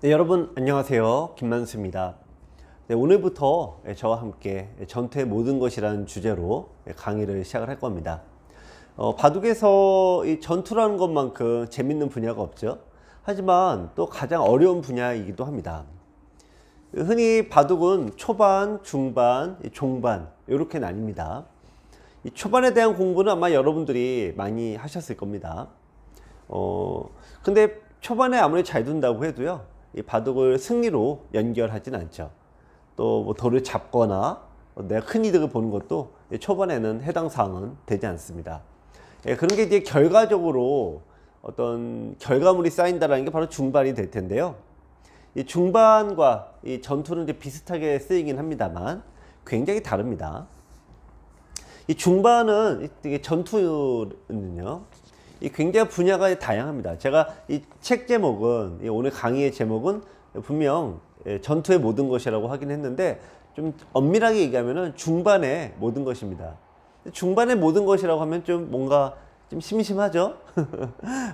네, 여러분 안녕하세요. 김만수입니다. 네, 오늘부터 저와 함께 전투의 모든 것이라는 주제로 강의를 시작을 할 겁니다. 바둑에서 이 전투라는 것만큼 재밌는 분야가 없죠. 하지만 또 가장 어려운 분야이기도 합니다. 흔히 바둑은 초반, 중반, 종반 이렇게 나뉩니다. 이 초반에 대한 공부는 아마 여러분들이 많이 하셨을 겁니다. 근데 초반에 아무리 잘 둔다고 해도요, 이 바둑을 승리로 연결하진 않죠. 또 뭐 돌을 잡거나 내가 큰 이득을 보는 것도 초반에는 해당 사항은 되지 않습니다. 그런 게 이제 결과적으로 어떤 결과물이 쌓인다는 게 바로 중반이 될 텐데요. 이 중반과 이 전투는 이제 비슷하게 쓰이긴 합니다만 굉장히 다릅니다. 이 중반은 이게 전투는요, 이 굉장히 분야가 다양합니다. 제가 이 책 제목은, 오늘 강의의 제목은 분명 전투의 모든 것이라고 하긴 했는데, 좀 엄밀하게 얘기하면은 중반의 모든 것입니다. 중반의 모든 것이라고 하면 좀 뭔가 좀 심심하죠?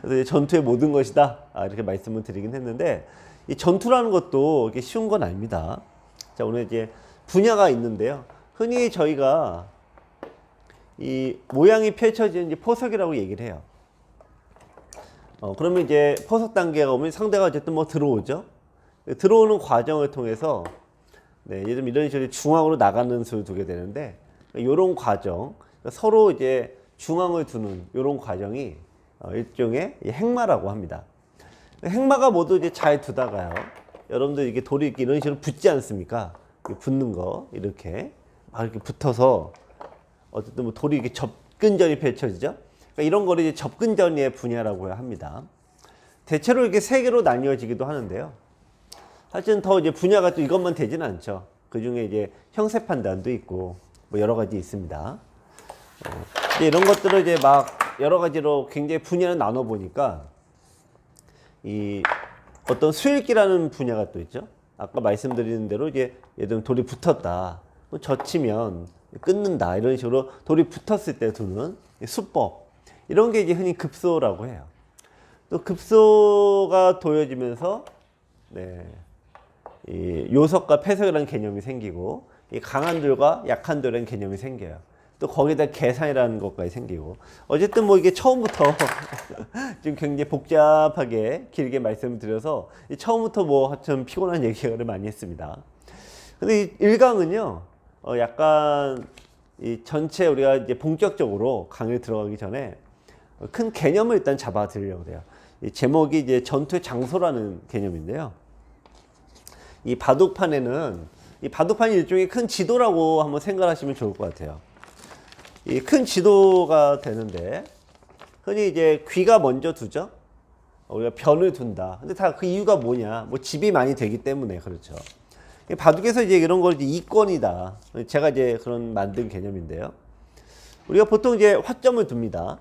그래서 전투의 모든 것이다, 이렇게 말씀을 드리긴 했는데, 이 전투라는 것도 이게 쉬운 건 아닙니다. 자, 오늘 이제 분야가 있는데요. 흔히 저희가 이 모양이 펼쳐지는 이제 포석이라고 얘기를 해요. 그러면 이제 포석 단계가 오면 상대가 어쨌든 뭐 들어오죠. 들어오는 과정을 통해서, 네, 예를 들면 이런 식으로 중앙으로 나가는 수를 두게 되는데, 이런 과정, 서로 이제 중앙을 두는 이런 과정이 일종의 행마라고 합니다. 행마가 모두 이제 잘 두다가요, 여러분들 이게 돌이 이렇게 이런 식으로 붙지 않습니까? 붙는 거 이렇게 막 이렇게 붙어서 어쨌든 뭐 돌이 이렇게 접근전이 펼쳐지죠. 그러니까 이런 거를 이제 접근전의 분야라고 합니다. 대체로 이렇게 세 개로 나뉘어지기도 하는데요. 사실은 더 이제 분야가 또 이것만 되지는 않죠. 그 중에 이제 형세 판단도 있고 뭐 여러 가지 있습니다. 이런 것들을 이제 막 여러 가지로 굉장히 분야를 나눠 보니까 이 어떤 수읽기라는 분야가 또 있죠. 아까 말씀드리는 대로 이제 예를 들면 돌이 붙었다, 젖히면 끊는다, 이런 식으로 돌이 붙었을 때 두는 수법, 이런 게 이제 흔히 급소라고 해요. 또 급소가 도여지면서, 네, 이 요석과 패석이라는 개념이 생기고, 이 강한 돌과 약한 돌이라는 개념이 생겨요. 또 거기다 계산이라는 것까지 생기고, 어쨌든 뭐 이게 처음부터 지금 굉장히 복잡하게 길게 말씀을 드려서 처음부터 뭐 좀 피곤한 얘기를 많이 했습니다. 근데 이 1강은요, 약간 이 전체 우리가 이제 본격적으로 강의에 들어가기 전에 큰 개념을 일단 잡아 드리려고 해요. 이 제목이 이제 전투의 장소라는 개념인데요. 이 바둑판에는, 이 바둑판이 일종의 큰 지도라고 한번 생각하시면 좋을 것 같아요. 이 큰 지도가 되는데, 흔히 이제 귀가 먼저 두죠. 우리가 변을 둔다. 근데 다 그 이유가 뭐냐? 뭐 집이 많이 되기 때문에 그렇죠. 바둑에서 이제 이런 걸 이제 이권이다. 제가 이제 그런 만든 개념인데요. 우리가 보통 이제 화점을 둡니다.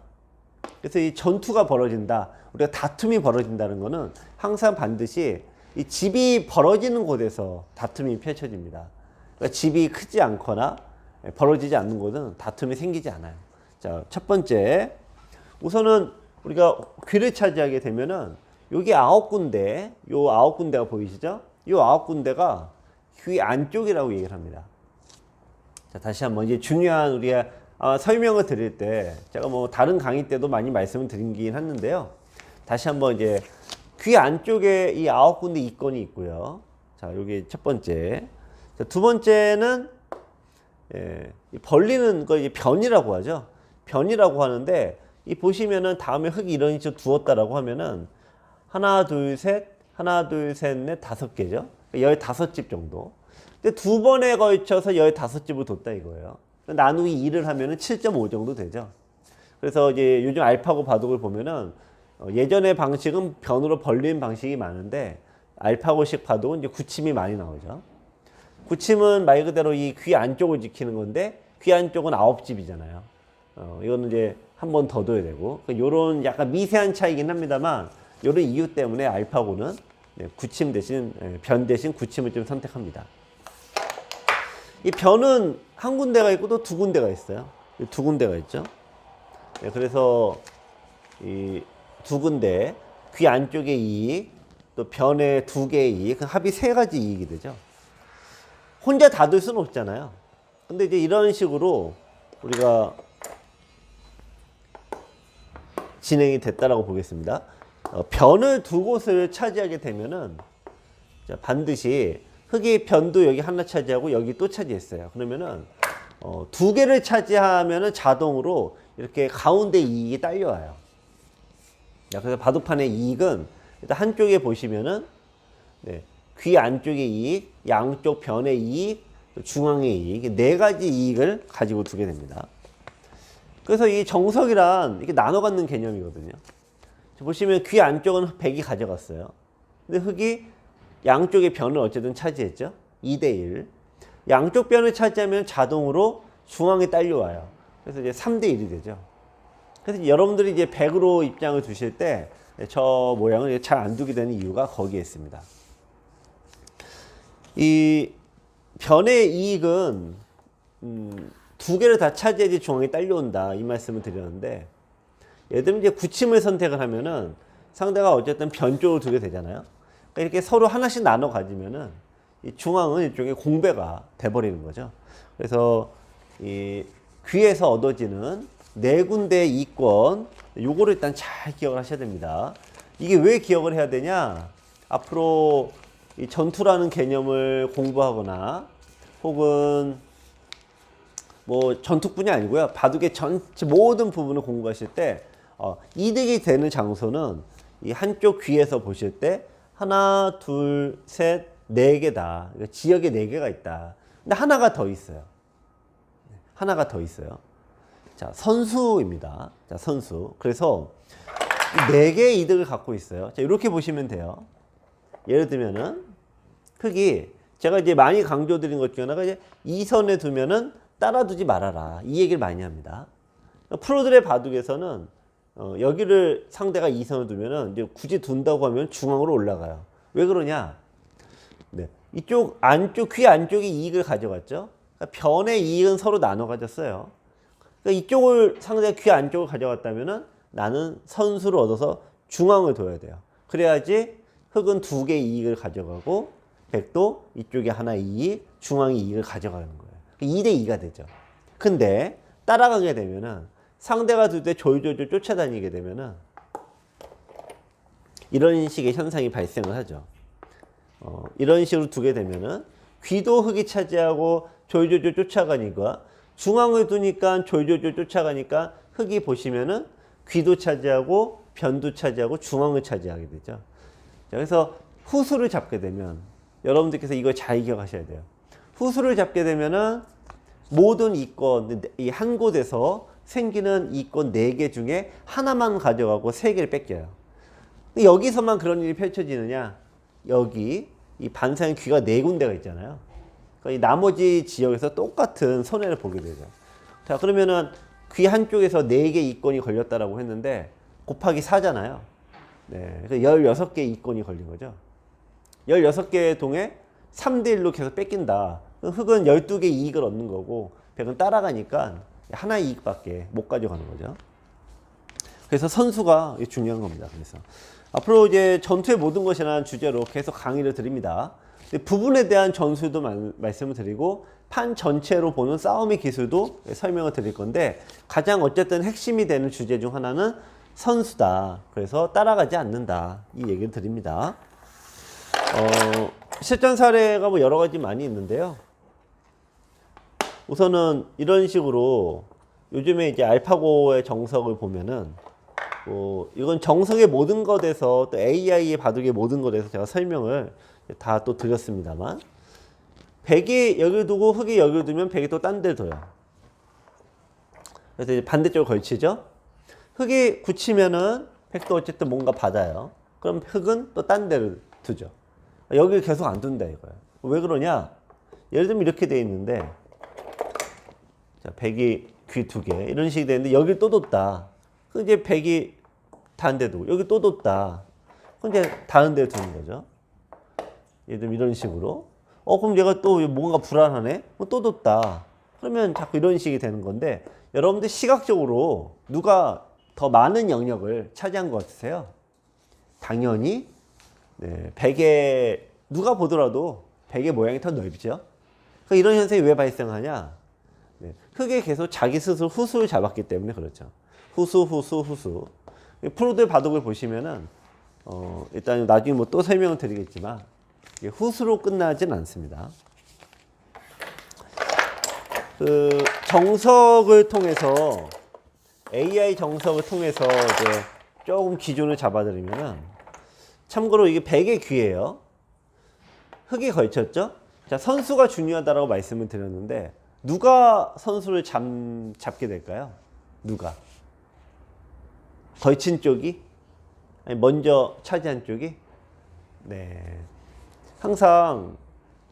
그래서 이 전투가 벌어진다, 우리가 다툼이 벌어진다는 거는 항상 반드시 이 집이 벌어지는 곳에서 다툼이 펼쳐집니다. 그러니까 집이 크지 않거나 벌어지지 않는 곳은 다툼이 생기지 않아요. 자, 첫 번째, 우선은 우리가 귀를 차지하게 되면은 여기 9군데, 요 9군데가 보이시죠? 요 9군데가 귀 안쪽이라고 얘기를 합니다. 자, 다시 한번 이제 중요한 우리가 설명을 드릴 때, 제가 뭐 다른 강의 때도 많이 말씀을 드리긴 했는데요. 다시 한번 이제 귀 안쪽에 이 9군데 이권이 있고요. 자, 여기 첫 번째. 자, 두 번째는, 벌리는 거 이제 변이라고 하죠. 변이라고 하는데, 이 보시면은 다음에 흙이 이런 식으로 두었다라고 하면은 하나, 둘, 셋, 하나, 둘, 셋, 넷, 5개죠. 15집 정도. 근데 두 번에 걸쳐서 15집을 뒀다 이거예요. 나누기 2를 하면은 7.5 정도 되죠. 그래서 이제 요즘 알파고 바둑을 보면은 예전의 방식은 변으로 벌리는 방식이 많은데, 알파고식 바둑은 이제 구침이 많이 나오죠. 구침은 말 그대로 이 귀 안쪽을 지키는 건데, 귀 안쪽은 9집이잖아요. 이거는 이제 한 번 더 둬야 되고, 요런 약간 미세한 차이긴 합니다만, 요런 이유 때문에 알파고는 구침 대신, 변 대신 구침을 좀 선택합니다. 이 변은 한 군데가 있고 또 두 군데가 있어요. 두 군데가 있죠. 그래서 이 두 군데, 귀 안쪽에 2, 또 변의 두 개의 이익, 합이 세 가지 이익이 되죠. 혼자 다 둘 수는 없잖아요. 근데 이제 이런 식으로 우리가 진행이 됐다라고 보겠습니다. 변을 두 곳을 차지하게 되면은 반드시 흙이 변도 여기 하나 차지하고 여기 또 차지했어요. 그러면은 두 개를 차지하면은 자동으로 이렇게 가운데 이익이 딸려와요. 그래서 바둑판의 이익은 일단 한쪽에 보시면은 네, 귀 안쪽의 이익, 양쪽 변의 이익, 중앙의 이익, 네 가지 이익을 가지고 두게 됩니다. 그래서 이 정석이란 이렇게 나눠 갖는 개념이거든요. 보시면 귀 안쪽은 백이 가져갔어요. 근데 흙이 양쪽의 변을 어쨌든 차지했죠. 2대1. 양쪽 변을 차지하면 자동으로 중앙에 딸려와요. 그래서 이제 3대1이 되죠. 그래서 여러분들이 이제 100으로 입장을 두실 때 저 모양을 잘 안 두게 되는 이유가 거기에 있습니다. 이 변의 이익은 두 개를 다 차지해야지 중앙에 딸려온다 이 말씀을 드렸는데, 예를 들면 이제 굳힘을 선택을 하면은 상대가 어쨌든 변 쪽을 두게 되잖아요. 그러니까 이렇게 서로 하나씩 나눠 가지면은 이 중앙은 일종의 공배가 돼버리는 거죠. 그래서 이 귀에서 얻어지는 네 군데의 이권, 요거를 일단 잘 기억을 하셔야 됩니다. 이게 왜 기억을 해야 되냐? 앞으로 이 전투라는 개념을 공부하거나 혹은 뭐 전투뿐이 아니고요, 바둑의 전체 모든 부분을 공부하실 때 이득이 되는 장소는 이 한쪽 귀에서 보실 때 하나, 둘, 셋, 네 개다. 그러니까 지역에 네 개가 있다. 근데 하나가 더 있어요. 하나가 더 있어요. 자, 선수입니다. 자, 선수. 그래서 네 개의 이득을 갖고 있어요. 자, 이렇게 보시면 돼요. 예를 들면은 흙이, 제가 이제 많이 강조드린 것 중에 하나가 이제 이 선에 두면은 따라두지 말아라, 이 얘기를 많이 합니다. 프로들의 바둑에서는 여기를 상대가 이 선을 두면은 이제 굳이 둔다고 하면 중앙으로 올라가요. 왜 그러냐? 네, 이쪽 안쪽, 귀 안쪽이 이익을 가져갔죠. 그러니까 변의 이익은 서로 나눠 가졌어요. 그러니까 이쪽을 상대가 귀 안쪽을 가져갔다면은 나는 선수를 얻어서 중앙을 둬야 돼요. 그래야지 흙은 두 개의 이익을 가져가고 백도 이쪽에 하나 이익, 중앙의 이익을 가져가는 거예요. 2대2가 되죠. 근데 따라가게 되면은 상대가 둘 때 졸졸졸 쫓아다니게 되면은 이런 식의 현상이 발생을 하죠. 이런 식으로 두게 되면은 귀도 흙이 차지하고 졸졸졸 쫓아가니까, 중앙을 두니까 졸졸졸 쫓아가니까 흙이 보시면은 귀도 차지하고 변도 차지하고 중앙을 차지하게 되죠. 자, 그래서 후수를 잡게 되면 여러분들께서 이걸 잘 기억하셔야 돼요. 후수를 잡게 되면은 모든 이권, 이 한 곳에서 생기는 이권 4개 중에 하나만 가져가고 3개를 뺏겨요. 여기서만 그런 일이 펼쳐지느냐? 여기 이 반사형 귀가 4군데가 있잖아요. 그러니까 이 나머지 지역에서 똑같은 손해를 보게 되죠. 자, 그러면은 귀 한쪽에서 4개 이권이 걸렸다라고 했는데 곱하기 4잖아요. 네, 그래서 16개 이권이 걸린 거죠. 16개의 동에 3대1로 계속 뺏긴다. 흙은 12개 이익을 얻는 거고 백은 따라가니까 하나의 이익밖에 못 가져가는 거죠. 그래서 선수가 중요한 겁니다. 그래서 앞으로 이제 전투의 모든 것이라는 주제로 계속 강의를 드립니다. 부분에 대한 전술도 말씀을 드리고 판 전체로 보는 싸움의 기술도 설명을 드릴 건데, 가장 어쨌든 핵심이 되는 주제 중 하나는 선수다. 그래서 따라가지 않는다. 이 얘기를 드립니다. 실전 사례가 뭐 여러 가지 많이 있는데요. 우선은 이런 식으로 요즘에 이제 알파고의 정석을 보면은 이건 정석의 모든 것에서 또 AI의 바둑의 모든 것에서 제가 설명을 다 또 드렸습니다만, 백이 여기를 두고 흙이 여기를 두면 백이 또 딴 데를 둬요. 그래서 이제 반대쪽으로 걸치죠. 흙이 굳히면은 백도 어쨌든 뭔가 받아요. 그럼 흙은 또 딴 데를 두죠. 여기를 계속 안 둔다 이거예요. 왜 그러냐? 예를 들면 이렇게 돼 있는데, 자, 백이 귀 2개 이런 식이 되는데 여기를 또 뒀다. 그럼 이제 백이 다른 데 두고 여기 또 뒀다. 그럼 이제 다른 데 두는 거죠. 예를 들면 이런 식으로. 그럼 얘가 또 뭔가 불안하네? 또 뒀다. 그러면 자꾸 이런 식이 되는 건데, 여러분들 시각적으로 누가 더 많은 영역을 차지한 것 같으세요? 당연히 네, 베개 누가 보더라도 베개 모양이 더 넓죠. 그러니까 이런 현상이 왜 발생하냐? 네, 흙에 계속 자기 스스로 후수를 잡았기 때문에 그렇죠. 후수. 프로드의 바둑을 보시면은 일단 나중에 뭐 또 설명을 드리겠지만 후수로 끝나진 않습니다. 그 정석을 통해서 AI 정석을 통해서 이제 조금 기준을 잡아드리면은 참고로 이게 베개 귀예요. 흙이 걸쳤죠? 자, 선수가 중요하다라고 말씀을 드렸는데 누가 선수를 잡게 될까요? 누가? 걸친 쪽이? 아니, 먼저 차지한 쪽이? 네. 항상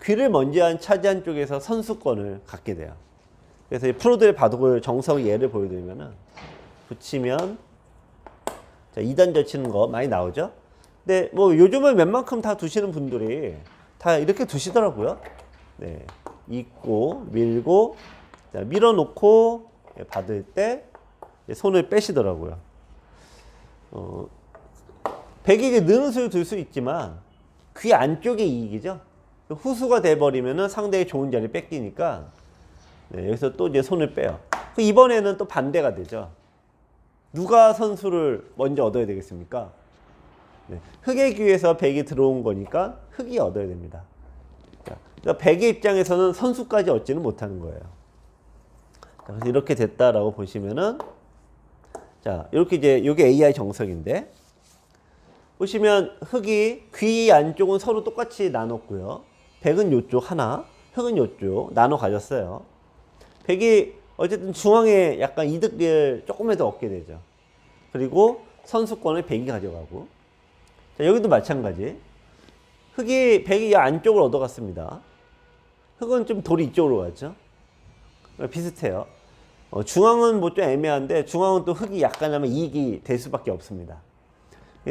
귀를 먼저 차지한 쪽에서 선수권을 갖게 돼요. 그래서 이 프로들의 바둑을 정석 예를 보여드리면은 붙이면 자, 2단 젖히는 거 많이 나오죠? 근데 뭐 요즘은 웬만큼 다 두시는 분들이 다 이렇게 두시더라고요. 네. 입고 밀고 자, 밀어놓고 받을 때 손을 빼시더라고요. 백이 느는 수를 둘 수 있지만 귀 안쪽의 이익이죠. 후수가 돼버리면은 상대의 좋은 자리 뺏기니까 네, 여기서 또 이제 손을 빼요. 이번에는 또 반대가 되죠. 누가 선수를 먼저 얻어야 되겠습니까? 네, 흑의 귀에서 백이 들어온 거니까 흑이 얻어야 됩니다. 그러니까 백의 입장에서는 선수까지 얻지는 못하는 거예요. 자, 그래서 이렇게 됐다라고 보시면은 자, 이렇게 이제 이게 AI 정석인데 보시면 흑이 귀 안쪽은 서로 똑같이 나눴고요. 백은 요쪽 하나, 흑은 요쪽 나눠 가졌어요. 백이 어쨌든 중앙에 약간 이득을 조금이라도 얻게 되죠. 그리고 선수권을 백이 가져가고 자, 여기도 마찬가지. 백이 안쪽을 얻어갔습니다. 흑은 좀 돌이 이쪽으로 갔죠. 비슷해요. 중앙은 뭐 좀 애매한데 중앙은 또 흑이 약간 하면 이익이 될 수밖에 없습니다.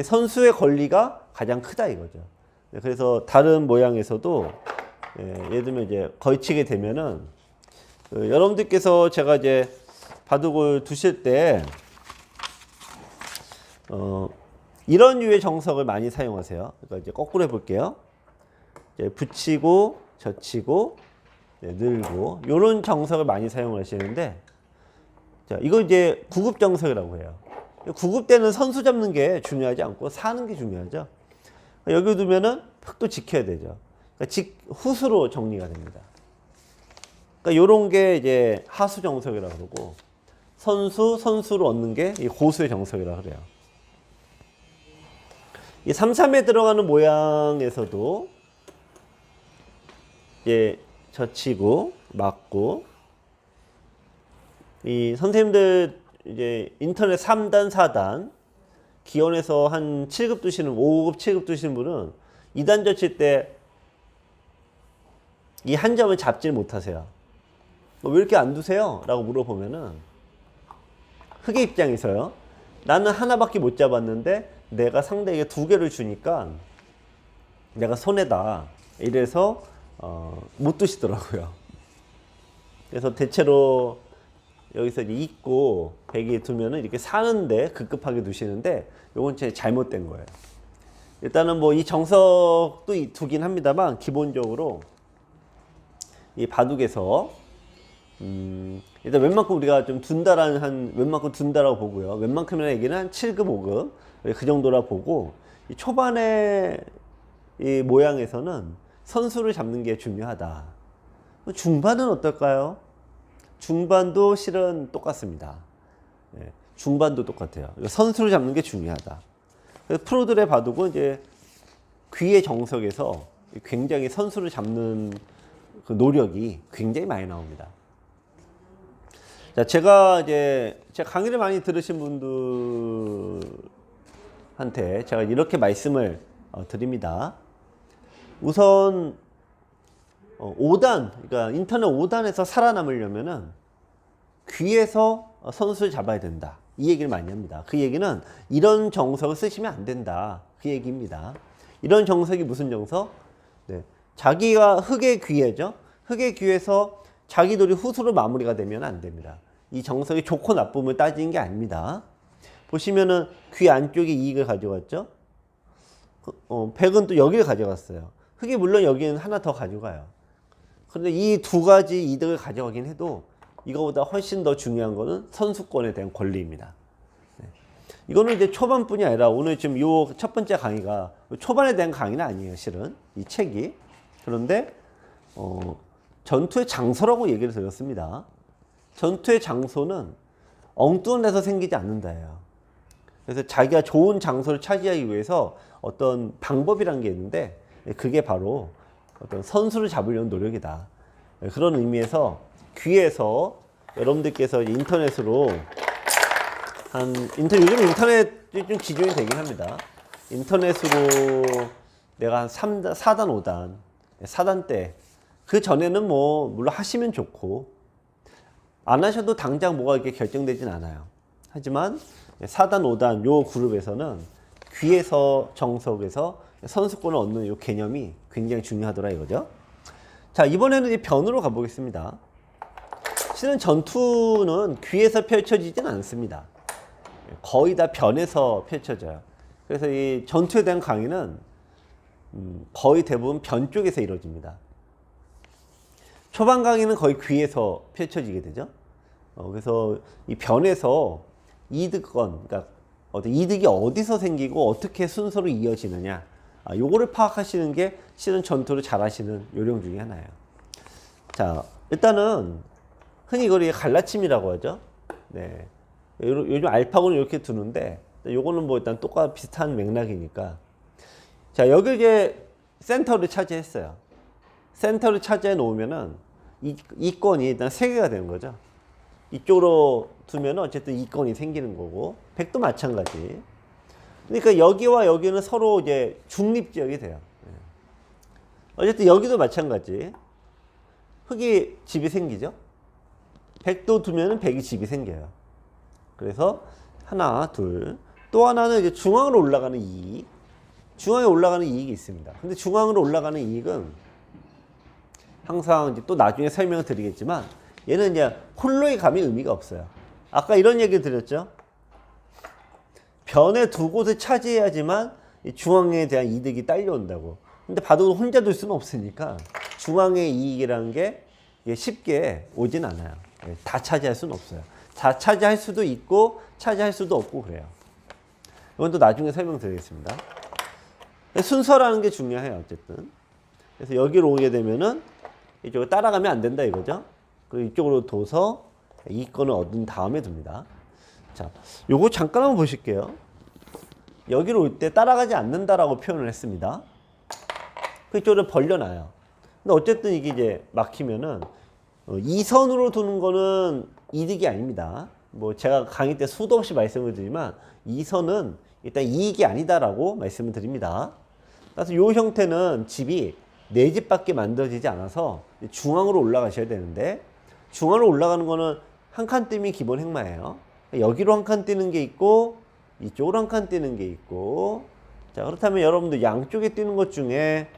선수의 권리가 가장 크다 이거죠. 그래서 다른 모양에서도 예를 들면 이제 걸치게 되면은 여러분들께서 제가 이제 바둑을 두실 때 이런 류의 정석을 많이 사용하세요. 그러니까 이제 거꾸로 해볼게요. 이제 붙이고 젖히고 늘고 이런 정석을 많이 사용하시는데 자, 이거 이제 구급 정석이라고 해요. 구급 때는 선수 잡는 게 중요하지 않고 사는 게 중요하죠. 여기 두면은 흙도 지켜야 되죠. 그러니까 후수로 정리가 됩니다. 그러니까 요런 게 이제 하수 정석이라고 그러고 선수로 얻는 게 이 고수의 정석이라고 그래요. 이 3-3에 들어가는 모양에서도 이제 젖히고 막고 이 선생님들 이제 인터넷 3단, 4단 기원에서 한 7급 두시는 5급, 7급 두시는 분은 2단 젖힐 때 이 한 점을 잡질 못하세요. 왜 이렇게 안 두세요? 라고 물어보면은 흑의 입장에서요. 나는 하나밖에 못 잡았는데 내가 상대에게 2개를 주니까 내가 손해다. 이래서 못 두시더라고요. 그래서 대체로 여기서 이제 입고 백이 두면은 이렇게 사는데 급급하게 두시는데 요건 제 잘못된 거예요. 일단은 뭐 이 정석도 두긴 합니다만 기본적으로 이 바둑에서 일단 웬만큼 우리가 좀 둔다라는 웬만큼 둔다라고 보고요. 웬만큼이라는 얘기는 한 7급, 5급 그 정도라 보고 이 초반에 이 모양에서는 선수를 잡는 게 중요하다. 중반은 어떨까요? 중반도 실은 똑같습니다. 네, 중반도 똑같아요. 선수를 잡는 게 중요하다. 그래서 프로들의 바둑은 이제 귀의 정석에서 굉장히 선수를 잡는 그 노력이 굉장히 많이 나옵니다. 자, 제가 강의를 많이 들으신 분들한테 제가 이렇게 말씀을 드립니다. 우선 5단, 그러니까 인터넷 5단에서 살아남으려면은 귀에서 선수를 잡아야 된다. 이 얘기를 많이 합니다. 그 얘기는 이런 정석을 쓰시면 안 된다. 그 얘기입니다. 이런 정석이 무슨 정석? 네. 자기가 흑의 귀에죠. 흑의 귀에서 자기들이 후수로 마무리가 되면 안 됩니다. 이 정석이 좋고 나쁨을 따지는 게 아닙니다. 보시면은 귀 안쪽에 이익을 가져갔죠. 백은 또 여기를 가져갔어요. 흑이 물론 여기는 하나 더 가져가요. 그런데 이 두 가지 이득을 가져가긴 해도 이거보다 훨씬 더 중요한 거는 선수권에 대한 권리입니다. 네. 이거는 이제 초반뿐이 아니라 오늘 지금 요 첫 번째 강의가 초반에 대한 강의는 아니에요, 실은. 이 책이. 그런데, 전투의 장소라고 얘기를 드렸습니다. 전투의 장소는 엉뚱한 데서 생기지 않는다예요. 그래서 자기가 좋은 장소를 차지하기 위해서 어떤 방법이란 게 있는데 그게 바로 어떤 선수를 잡으려는 노력이다. 그런 의미에서 귀에서 여러분들께서 인터넷으로 요즘 인터넷이 좀 기준이 되긴 합니다. 인터넷으로 내가 한 4단, 5단, 4단 때 그 전에는 뭐 물론 하시면 좋고 안 하셔도 당장 뭐가 이렇게 결정되진 않아요. 하지만 4단, 5단 요 그룹에서는 귀에서 정석에서 선수권을 얻는 요 개념이 굉장히 중요하더라 이거죠. 자, 이번에는 이제 변으로 가보겠습니다. 실은 전투는 귀에서 펼쳐지진 않습니다. 거의 다 변에서 펼쳐져요. 그래서 이 전투에 대한 강의는 거의 대부분 변 쪽에서 이루어집니다. 초반 강의는 거의 귀에서 펼쳐지게 되죠. 그래서 이 변에서 이득권, 그러니까 이득이 어디서 생기고 어떻게 순서로 이어지느냐, 요거를 파악하시는 게 실은 전투를 잘 하시는 요령 중에 하나예요. 자, 일단은 흔히 이걸 갈라침이라고 하죠. 네. 요즘 알파고는 이렇게 두는데 요거는 뭐 일단 똑같 비슷한 맥락이니까. 자, 여기 이제 센터를 차지했어요. 센터를 차지해 놓으면은 이 건이 일단 3개가 되는 거죠. 이쪽으로 두면 어쨌든 이 건이 생기는 거고, 백도 마찬가지. 그러니까 여기와 여기는 서로 이제 중립지역이 돼요. 어쨌든 여기도 마찬가지. 흑이 집이 생기죠. 백도 두면은 백이 집이 생겨요. 그래서 하나, 둘. 또 하나는 이제 중앙으로 올라가는 이익. 중앙에 올라가는 이익이 있습니다. 근데 중앙으로 올라가는 이익은 항상 이제 또 나중에 설명을 드리겠지만 얘는 이제 홀로의 감이 의미가 없어요. 아까 이런 얘기를 드렸죠. 변에 두 곳을 차지해야지만 중앙에 대한 이득이 딸려온다고. 근데 바둑을 혼자 둘 수는 없으니까 중앙의 이익이라는 게 쉽게 오진 않아요. 다 차지할 수는 없어요. 다 차지할 수도 있고 차지할 수도 없고 그래요. 이건 또 나중에 설명드리겠습니다. 순서라는 게 중요해요, 어쨌든. 그래서 여기로 오게 되면은 이쪽으로 따라가면 안 된다 이거죠. 그리고 이쪽으로 둬서 이권을 얻은 다음에 둡니다. 자, 요거 잠깐 한번 보실게요. 여기로 올 때 따라가지 않는다라고 표현을 했습니다. 그쪽으로 벌려놔요. 근데 어쨌든 이게 이제 막히면은 이 선으로 두는 거는 이득이 아닙니다. 뭐 제가 강의 때 수도 없이 말씀을 드리지만 이 선은 일단 이익이 아니다라고 말씀을 드립니다. 그래서 이 형태는 집이 4집밖에 만들어지지 않아서 중앙으로 올라가셔야 되는데, 중앙으로 올라가는 거는 한 칸 뜸이 기본 행마예요. 여기로 한 칸 뛰는 게 있고 이쪽으로 한 칸 뛰는 게 있고. 자, 그렇다면 여러분들 양쪽에 뛰는 것 중에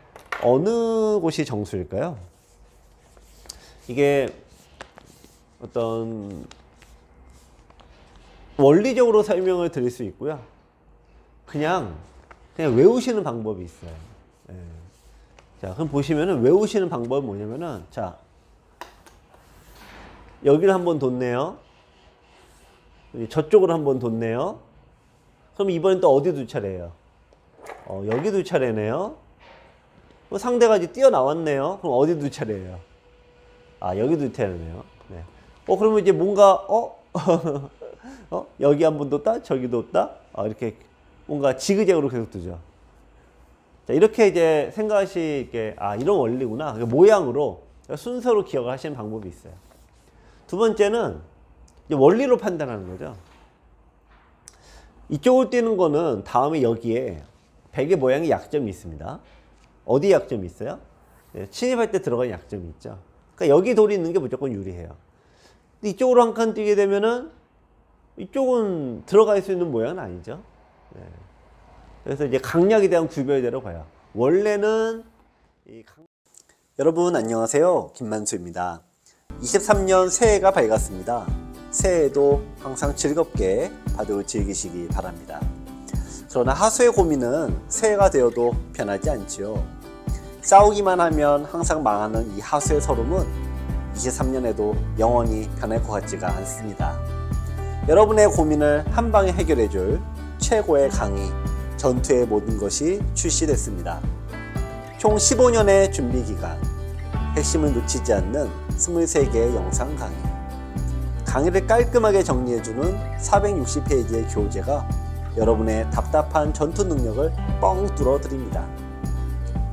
어느 곳이 정수일까요? 이게 어떤 원리적으로 설명을 드릴 수 있고요. 그냥 외우시는 방법이 있어요. 예. 자, 그럼 보시면은 외우시는 방법은 뭐냐면은, 자, 여기를 한번 뒀네요. 저쪽으로 한번 뒀네요. 그럼 이번엔 또 어디 두 차례예요? 여기 두 차례네요. 상대가 이제 뛰어나왔네요. 그럼 어디 두 차례예요? 여기 두 차례네요. 네. 그러면 이제 뭔가, 여기 한번 뒀다? 저기 뒀다? 이렇게 뭔가 지그재그로 계속 두죠. 자, 이렇게 이제 생각하시게, 이런 원리구나. 모양으로, 순서로 기억을 하시는 방법이 있어요. 두 번째는 이제 원리로 판단하는 거죠. 이쪽으로 뛰는 거는 다음에 여기에 백의 모양의 약점이 있습니다. 어디 약점이 있어요? 침입할 때 들어가는 약점이 있죠. 그러니까 여기 돌이 있는 게 무조건 유리해요. 근데 이쪽으로 한 칸 뛰게 되면은 이쪽은 들어갈 수 있는 모양은 아니죠. 네. 그래서 이제 강약에 대한 구별대로 가요. 원래는 여러분 안녕하세요, 김만수입니다. 23년 새해가 밝았습니다. 새해에도 항상 즐겁게 바둑을 즐기시기 바랍니다. 그러나 하수의 고민은 새해가 되어도 변하지 않지요. 싸우기만 하면 항상 망하는 이 하수의 서름은 23년에도 영원히 변할 것 같지가 않습니다. 여러분의 고민을 한 방에 해결해줄 최고의 강의, 전투의 모든 것이 출시됐습니다. 총 15년의 준비 기간, 핵심을 놓치지 않는 23개의 영상 강의, 강의를 깔끔하게 정리해주는 460페이지의 교재가 여러분의 답답한 전투 능력을 뻥 뚫어 드립니다.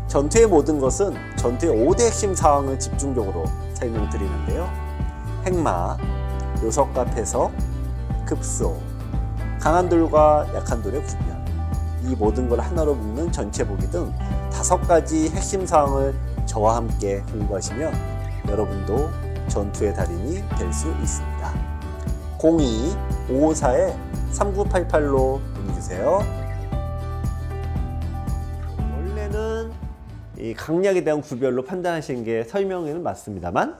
전투의 모든 것은 전투의 5대 핵심 사항을 집중적으로 설명드리는데요. 핵마, 요석과 패석, 급소, 강한 돌과 약한 돌의 구별, 이 모든 걸 하나로 묶는 전체 보기 등 5가지 핵심 사항을 저와 함께 공부하시면 여러분도 전투의 달인이 될 수 있습니다. 02-554-3988로 문의주세요. 원래는 이 강약에 대한 구별로 판단하시는 게 설명에는 맞습니다만,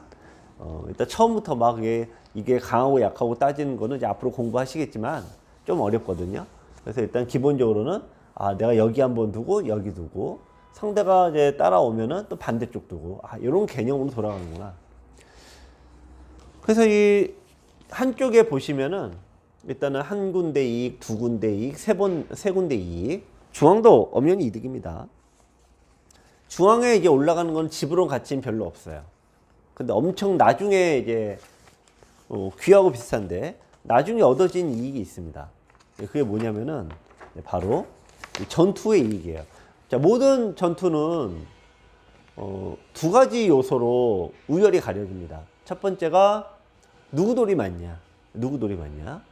일단 처음부터 막 이게 강하고 약하고 따지는 거는 이제 앞으로 공부하시겠지만 좀 어렵거든요. 그래서 일단 기본적으로는 내가 여기 한번 두고 여기 두고 상대가 이제 따라오면은 또 반대쪽 두고 이런 개념으로 돌아가는구나. 그래서 이 한쪽에 보시면은 일단은 한 군데 이익, 두 군데 이익, 세 군데 이익. 중앙도 엄연히 이득입니다. 중앙에 이제 올라가는 건 집으로 가치는 별로 없어요. 근데 엄청 나중에 이제 귀하고 비슷한데 나중에 얻어진 이익이 있습니다. 그게 뭐냐면은 바로 전투의 이익이에요. 자, 모든 전투는 두 가지 요소로 우열이 가려집니다. 첫 번째가 누구 돌이 맞냐, 누구 돌이 맞냐.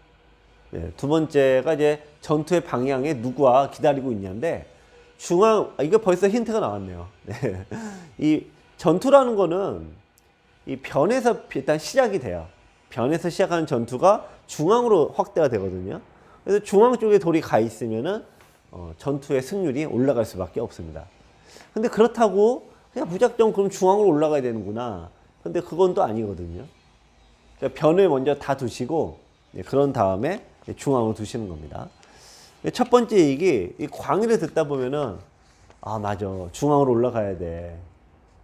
네, 두 번째가 이제 전투의 방향에 누구와 기다리고 있냐인데 이거 벌써 힌트가 나왔네요. 네. 이 전투라는 거는 이 변에서 일단 시작이 돼요. 변에서 시작하는 전투가 중앙으로 확대가 되거든요. 그래서 중앙 쪽에 돌이 가 있으면은 전투의 승률이 올라갈 수밖에 없습니다. 근데 그렇다고 그냥 무작정 그럼 중앙으로 올라가야 되는구나. 근데 그건 또 아니거든요. 그러니까 변을 먼저 다 두시고 그런 다음에 중앙으로 두시는 겁니다. 첫 번째 얘기, 이 광의를 듣다 보면은 맞아, 중앙으로 올라가야 돼.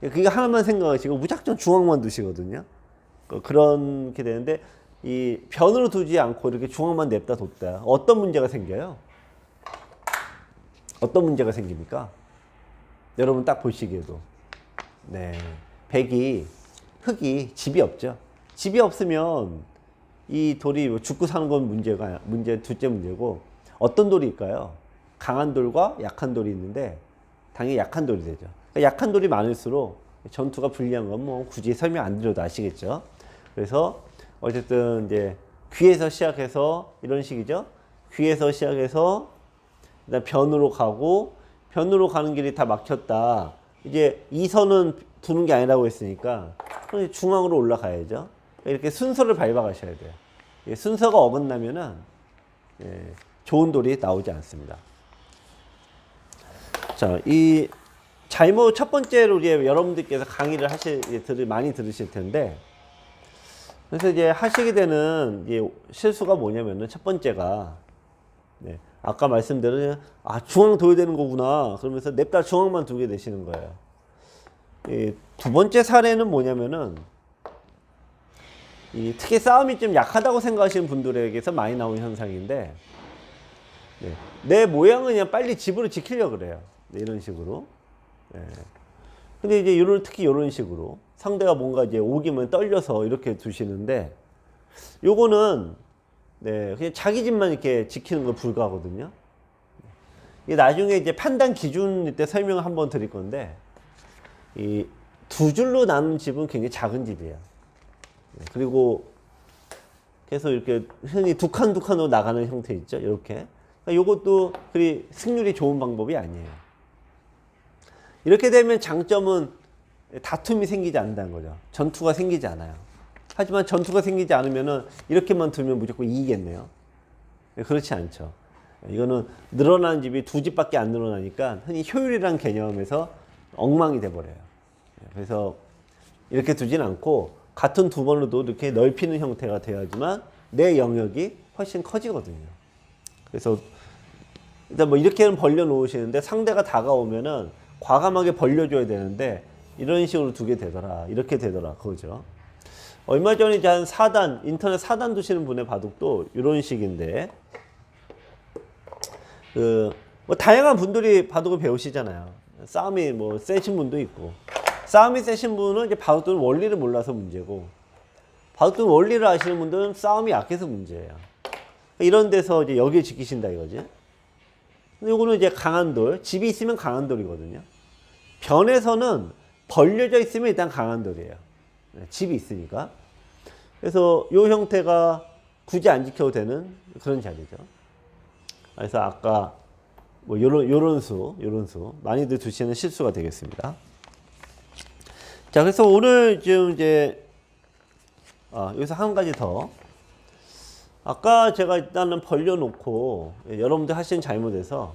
그게 하나만 생각하시고 무작정 중앙만 두시거든요. 그렇게 되는데 이 변으로 두지 않고 이렇게 중앙만 냅다 뒀다. 어떤 문제가 생겨요? 어떤 문제가 생깁니까? 여러분 딱 보시기에도. 네. 흙이 집이 없죠. 집이 없으면 이 돌이 죽고 사는 건 둘째 문제고, 어떤 돌일까요? 강한 돌과 약한 돌이 있는데 당연히 약한 돌이 되죠. 그러니까 약한 돌이 많을수록 전투가 불리한 건 뭐 굳이 설명 안 드려도 아시겠죠. 그래서 어쨌든 이제 귀에서 시작해서 이런 식이죠. 귀에서 시작해서 일단 변으로 가고, 변으로 가는 길이 다 막혔다. 이제 이 선은 두는 게 아니라고 했으니까 중앙으로 올라가야죠. 이렇게 순서를 밟아가셔야 돼요. 순서가 어긋나면은 좋은 돌이 나오지 않습니다. 자, 이 잘못 첫 번째로 이제 여러분들께서 강의를 많이 들으실 텐데, 그래서 이제 하시게 되는 이제 실수가 뭐냐면은 첫 번째가 아까 말씀드린 중앙 둬야 되는 거구나 그러면서 냅다 중앙만 두게 되시는 거예요. 두 번째 사례는 뭐냐면은 특히 싸움이 좀 약하다고 생각하시는 분들에게서 많이 나오는 현상인데, 내 모양은 그냥 빨리 집으로 지키려고 그래요. 이런 식으로. 근데 이제 특히 이런 식으로 상대가 뭔가 이제 오기면 떨려서 이렇게 두시는데, 요거는 그냥 자기 집만 이렇게 지키는 거 불가하거든요. 나중에 이제 판단 기준일 때 설명을 한번 드릴 건데, 이 두 줄로 나눈 집은 굉장히 작은 집이에요. 그리고 계속 이렇게 흔히 두 칸으로 나가는 형태 있죠. 이렇게. 그러니까 요것도 그리 승률이 좋은 방법이 아니에요. 이렇게 되면 장점은 다툼이 생기지 않는다는 거죠. 전투가 생기지 않아요. 하지만 전투가 생기지 않으면은 이렇게만 두면 무조건 이기겠네요. 그렇지 않죠. 이거는 늘어나는 집이 두 집밖에 안 늘어나니까 흔히 효율이란 개념에서 엉망이 돼버려요. 그래서 이렇게 두진 않고 같은 두 번으로도 이렇게 넓히는 형태가 되어야지만 내 영역이 훨씬 커지거든요. 그래서 일단 뭐 이렇게는 벌려 놓으시는데 상대가 다가오면은 과감하게 벌려줘야 되는데 이런 식으로 두게 되더라. 이렇게 되더라. 그거죠. 얼마 전에 이제 한 4단, 인터넷 4단 두시는 분의 바둑도 이런 식인데, 뭐 다양한 분들이 바둑을 배우시잖아요. 싸움이 뭐 세신 분도 있고, 싸움이 세신 분은 이제 바둑두는 원리를 몰라서 문제고, 바둑두는 원리를 아시는 분들은 싸움이 약해서 문제예요. 이런 데서 이제 여기를 지키신다 이거지. 근데 요거는 이제 강한 돌, 집이 있으면 강한 돌이거든요. 변에서는 벌려져 있으면 일단 강한 돌이에요. 집이 있으니까. 그래서 요 형태가 굳이 안 지켜도 되는 그런 자리죠. 그래서 아까 뭐 요런 수 많이들 두시는 실수가 되겠습니다. 자, 그래서 오늘 지금 이제 여기서 한 가지 더. 아까 제가 일단은 벌려놓고 여러분들 하신 잘못에서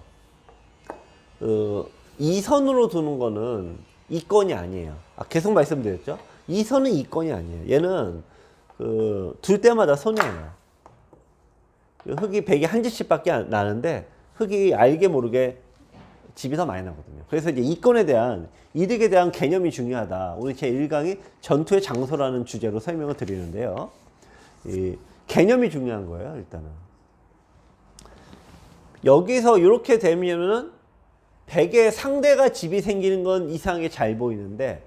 이 선으로 두는 거는 이권이 아니에요. 계속 말씀드렸죠. 이 선은 이권이 아니에요. 얘는 둘 때마다 손해예요. 흙이 100에 한 집씩밖에 안 나는데 흙이 알게 모르게 집이 더 많이 나거든요. 그래서 이제 이권에 대한 이득에 대한 개념이 중요하다. 오늘 제 1강이 전투의 장소라는 주제로 설명을 드리는데요. 이 개념이 중요한 거예요. 일단은 여기서 이렇게 되면은 100에 상대가 집이 생기는 건 이상하게 잘 보이는데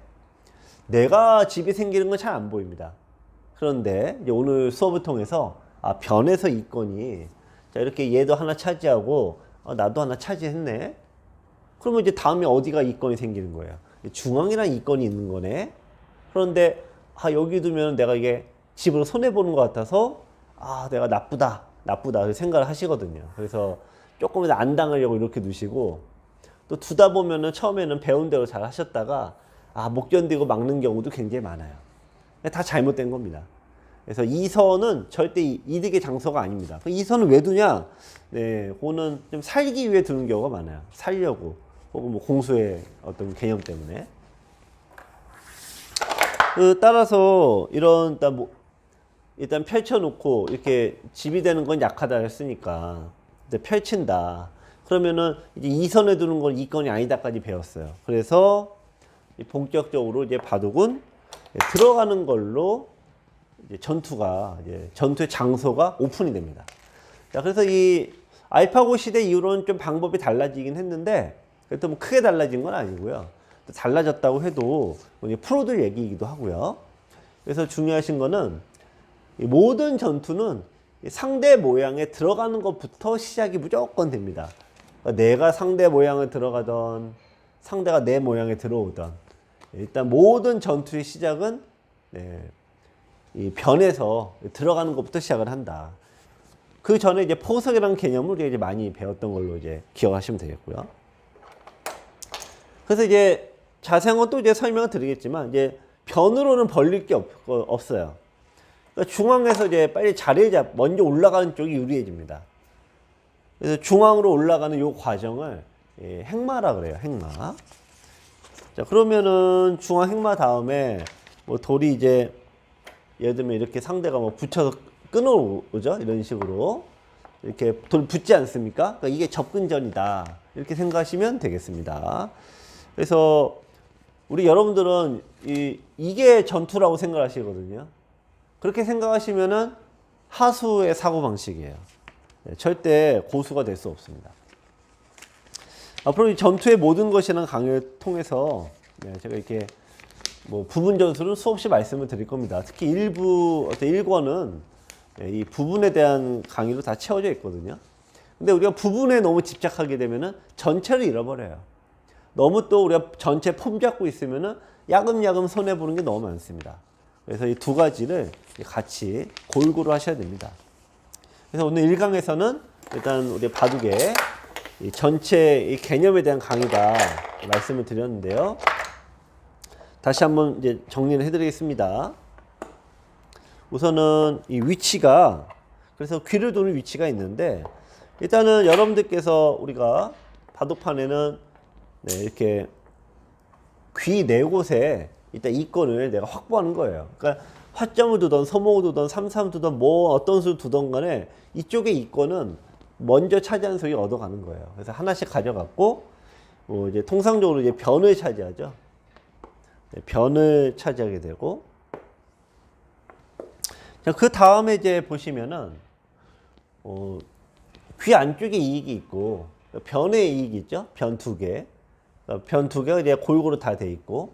내가 집이 생기는 건 잘 안 보입니다. 그런데 이제 오늘 수업을 통해서 변에서 이권이 자 이렇게 얘도 하나 차지하고 나도 하나 차지했네. 그러면 이제 다음에 어디가 이권이 생기는 거예요? 중앙이랑 이권이 있는 거네. 그런데 여기 두면 내가 이게 집으로 손해 보는 것 같아서 내가 나쁘다 생각을 하시거든요. 그래서 조금이라도 안 당하려고 이렇게 두시고 또 두다 보면은 처음에는 배운 대로 잘 하셨다가 못 견디고 막는 경우도 굉장히 많아요. 다 잘못된 겁니다. 그래서 이 선은 절대 이득의 장소가 아닙니다. 이 선은 왜 두냐? 네, 그거는 좀 살기 위해 두는 경우가 많아요. 살려고 혹은 뭐 공수의 어떤 개념 때문에. 따라서 이런 일단 펼쳐놓고 이렇게 집이 되는 건 약하다 했으니까 이제 펼친다. 그러면은 이제 이 선에 두는 건 이권이 아니다까지 배웠어요. 그래서 본격적으로 이제 바둑은 들어가는 걸로 이제 전투의 장소가 오픈이 됩니다. 자, 그래서 이 알파고 시대 이후로는 좀 방법이 달라지긴 했는데 그래도 뭐 크게 달라진 건 아니고요. 달라졌다고 해도 프로들 얘기이기도 하고요. 그래서 중요하신 거는 이 모든 전투는 상대 모양에 들어가는 것부터 시작이 무조건 됩니다. 그러니까 내가 상대 모양에 들어가던 상대가 내 모양에 들어오던 일단 모든 전투의 시작은 이 변에서 들어가는 것부터 시작을 한다. 그 전에 이제 포석이라는 개념을 우리가 이제 많이 배웠던 걸로 이제 기억하시면 되겠고요. 그래서 이제 자세한 건 또 이제 설명을 드리겠지만 이제 변으로는 벌릴 게 없어요. 그러니까 중앙에서 이제 빨리 자리에 먼저 올라가는 쪽이 유리해집니다. 그래서 중앙으로 올라가는 요 과정을 행마라 그래요. 행마. 자, 그러면은 중앙 행마 다음에 뭐 돌이 이제 예를 들면 이렇게 상대가 뭐 붙여서 끊어오죠. 이런 식으로. 이렇게 돌 붙지 않습니까? 그러니까 이게 접근전이다. 이렇게 생각하시면 되겠습니다. 그래서 우리 여러분들은 이게 전투라고 생각하시거든요. 그렇게 생각하시면은 하수의 사고방식이에요. 절대 고수가 될 수 없습니다. 앞으로 이 전투의 모든 것이라는 강의를 통해서 제가 이렇게 뭐 부분 전술은 수없이 말씀을 드릴 겁니다. 특히 일부 어떤 1권은 이 부분에 대한 강의로 다 채워져 있거든요. 근데 우리가 부분에 너무 집착하게 되면은 전체를 잃어버려요. 너무 또 우리가 전체 폼 잡고 있으면은 야금야금 손해 보는 게 너무 많습니다. 그래서 이 두 가지를 같이 골고루 하셔야 됩니다. 그래서 오늘 1강에서는 일단 우리 바둑의 이 전체 이 개념에 대한 강의다 말씀을 드렸는데요. 다시 한번 이제 정리를 해드리겠습니다. 우선은 이 위치가 그래서 귀를 두는 위치가 있는데 일단은 여러분들께서 우리가 바둑판에는 이렇게 귀 네 곳에 일단 이권을 내가 확보하는 거예요. 그러니까 화점을 두던 서목을 두던 삼삼 두던 뭐 어떤 수를 두던 간에 이쪽에 이권은 먼저 차지하는 속이 얻어가는 거예요. 그래서 하나씩 가져갔고, 이제 통상적으로 이제 변을 차지하죠. 네, 변을 차지하게 되고, 자, 그 다음에 이제 보시면은, 귀 안쪽에 이익이 있고, 변의 이익이 있죠. 변 두 개. 변 두 개가 이제 골고루 다 돼 있고,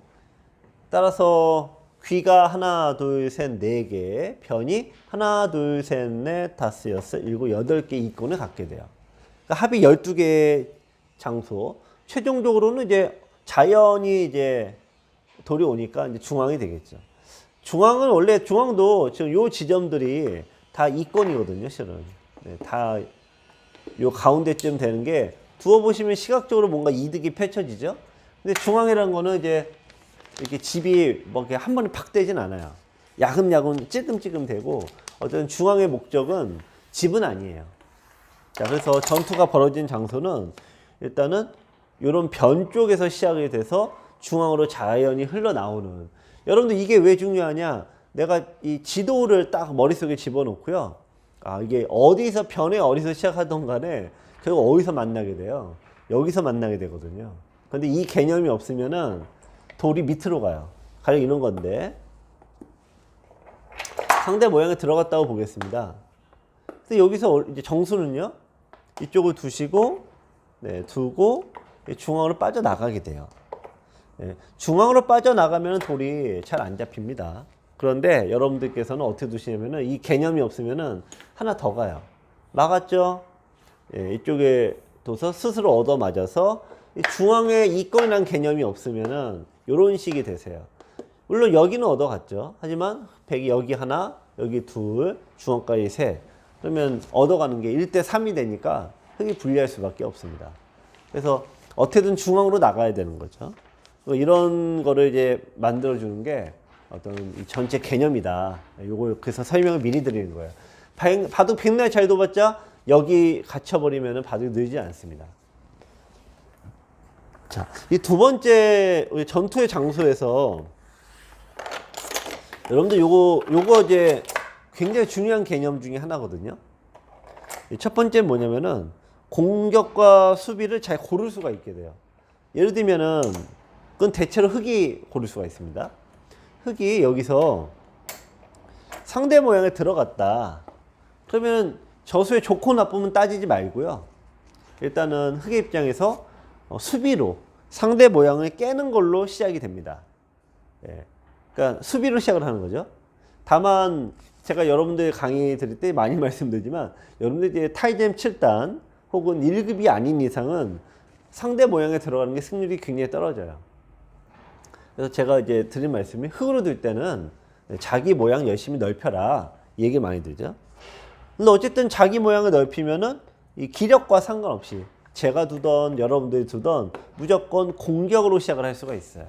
따라서 귀가 하나, 둘, 셋, 네 개, 변이 하나, 둘, 셋, 넷, 다섯, 여섯, 일곱, 여덟 개 이권을 갖게 돼요. 그러니까 합이 12개의 장소. 최종적으로는 이제 자연이 이제 돌이 오니까 이제 중앙이 되겠죠. 중앙은 원래 중앙도 지금 요 지점들이 다 이권이거든요, 실은. 네, 다 요 가운데쯤 되는 게 두어 보시면 시각적으로 뭔가 이득이 펼쳐지죠. 근데 중앙이라는 거는 이제 이렇게 집이 뭐 이렇게 한 번에 팍 되진 않아요. 야금야금 찔끔찔끔 되고 어떤 중앙의 목적은 집은 아니에요. 자, 그래서 전투가 벌어진 장소는 일단은 이런 변 쪽에서 시작이 돼서 중앙으로 자연이 흘러나오는. 여러분들 이게 왜 중요하냐? 내가 이 지도를 딱 머릿속에 집어넣고요. 아, 이게 어디서 변에 어디서 시작하던 간에 결국 어디서 만나게 돼요. 여기서 만나게 되거든요. 근데 이 개념이 없으면은 돌이 밑으로 가요. 가령 이런 건데 상대 모양에 들어갔다고 보겠습니다. 근데 여기서 이제 정수는요. 이쪽을 두시고 네, 두고 중앙으로 빠져나가게 돼요. 네, 중앙으로 빠져나가면 돌이 잘 안 잡힙니다. 그런데 여러분들께서는 어떻게 두시냐면은 이 개념이 없으면은 하나 더 가요. 막았죠? 예, 이쪽에 둬서 스스로 얻어맞아서 중앙에 이권이라는 개념이 없으면은 이런 식이 되세요. 물론 여기는 얻어갔죠. 하지만 백이 여기 하나, 여기 둘, 중앙까지 셋. 그러면 얻어가는 게 1대 3이 되니까 흙이 불리할 수밖에 없습니다. 그래서 어떻게든 중앙으로 나가야 되는 거죠. 이런 거를 이제 만들어주는 게 어떤 이 전체 개념이다. 요걸 그래서 설명을 미리 드리는 거예요. 바둑 백날 잘 둬봤자 여기 갇혀버리면 바둑이 늘지 않습니다. 자, 이 두 번째 우리 전투의 장소에서 여러분들 요거 이제 굉장히 중요한 개념 중에 하나거든요. 첫 번째는 뭐냐면은 공격과 수비를 잘 고를 수가 있게 돼요. 예를 들면은 그건 대체로 흙이 고를 수가 있습니다. 흙이 여기서 상대 모양에 들어갔다. 그러면 저수의 좋고 나쁨은 따지지 말고요. 일단은 흙의 입장에서 수비로 상대 모양을 깨는 걸로 시작이 됩니다. 예. 그러니까 수비로 시작을 하는 거죠. 다만 제가 여러분들 강의 드릴 때 많이 말씀드리지만 여러분들 이제 타이젠 7단 혹은 1급이 아닌 이상은 상대 모양에 들어가는 게 승률이 굉장히 떨어져요. 그래서 제가 이제 드린 말씀이 흙으로 둘 때는 자기 모양 열심히 넓혀라 이 얘기 많이 드리죠. 근데 어쨌든 자기 모양을 넓히면은 이 기력과 상관없이 제가 두던 여러분들이 두던 무조건 공격으로 시작을 할 수가 있어요.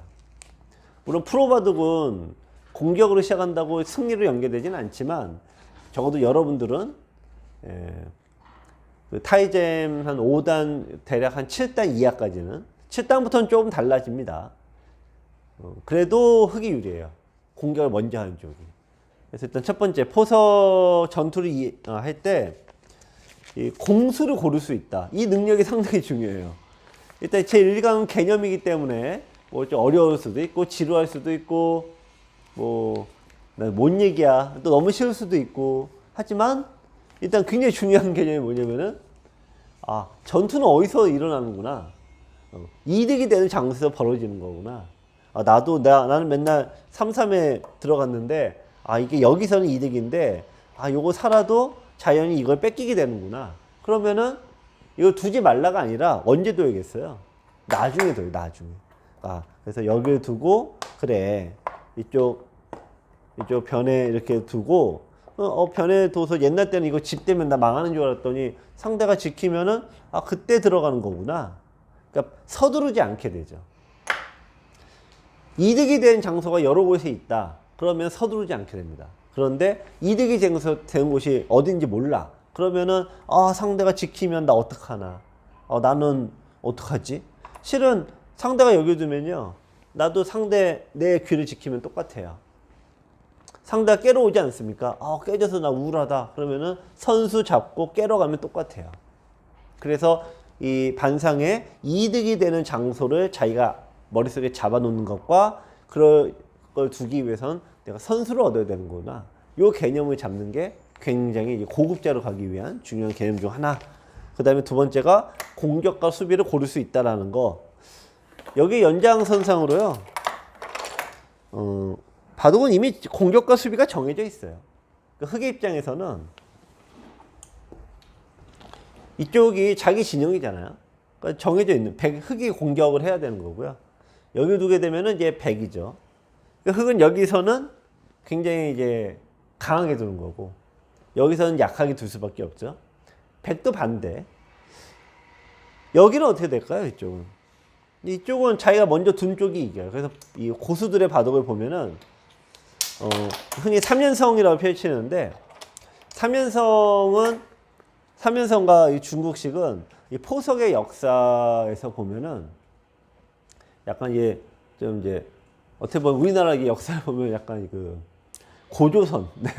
물론 프로바둑은 공격으로 시작한다고 승리로 연계되지는 않지만 적어도 여러분들은 그 타이젠 한 5단 대략 한 7단 이하까지는 7단부터는 조금 달라집니다. 그래도 흙이 유리해요. 공격을 먼저 하는 쪽이. 그래서 일단 첫 번째 포서 전투를 할 때 이 공수를 고를 수 있다. 이 능력이 상당히 중요해요. 일단 제 1강 개념이기 때문에 뭐 좀 어려울 수도 있고 지루할 수도 있고 뭐 뭔 얘기야 또 너무 쉬울 수도 있고 하지만 일단 굉장히 중요한 개념이 뭐냐면은 아 전투는 어디서 일어나는구나. 이득이 되는 장소에서 벌어지는 거구나. 아, 나는 맨날 3-3에 들어갔는데, 아, 이게 여기서는 이득인데, 아, 요거 살아도 자연이 이걸 뺏기게 되는구나. 그러면은, 이거 두지 말라가 아니라 언제 둬야겠어요? 나중에 둬요, 나중에. 아, 그래서 여기를 두고, 그래. 이쪽 변에 이렇게 두고, 변에 둬서 옛날 때는 이거 집 되면 나 망하는 줄 알았더니 상대가 지키면은, 아, 그때 들어가는 거구나. 그러니까 서두르지 않게 되죠. 이득이 된 장소가 여러 곳에 있다. 그러면 서두르지 않게 됩니다. 그런데 이득이 된 곳이 어딘지 몰라. 그러면은 상대가 지키면 나 어떡하나. 나는 어떡하지? 실은 상대가 여기 두면요. 나도 상대 내 귀를 지키면 똑같아요. 상대가 깨러 오지 않습니까? 깨져서 나 우울하다. 그러면은 선수 잡고 깨러 가면 똑같아요. 그래서 이 반상에 이득이 되는 장소를 자기가 머릿속에 잡아놓는 것과 그걸 두기 위해선 내가 선수를 얻어야 되는구나. 요 개념을 잡는 게 굉장히 고급자로 가기 위한 중요한 개념 중 하나. 그 다음에 두 번째가 공격과 수비를 고를 수 있다라는 거. 여기 연장선상으로요. 바둑은 이미 공격과 수비가 정해져 있어요. 흑의 입장에서는 이쪽이 자기 진영이잖아요. 그러니까 정해져 있는 흑이 공격을 해야 되는 거고요. 여기 두게 되면은 이제 백이죠. 그러니까 흑은 여기서는 굉장히 이제 강하게 두는 거고, 여기서는 약하게 둘 수밖에 없죠. 백도 반대. 여기는 어떻게 될까요? 이쪽은. 이쪽은 자기가 먼저 둔 쪽이 이겨요. 그래서 이 고수들의 바둑을 보면은 흔히 3연성이라고 펼치는데, 3연성과 이 중국식은 이 포석의 역사에서 보면은 약간 좀 이제 어떻게 보면 우리나라 역사를 보면 약간 그 고조선, 네.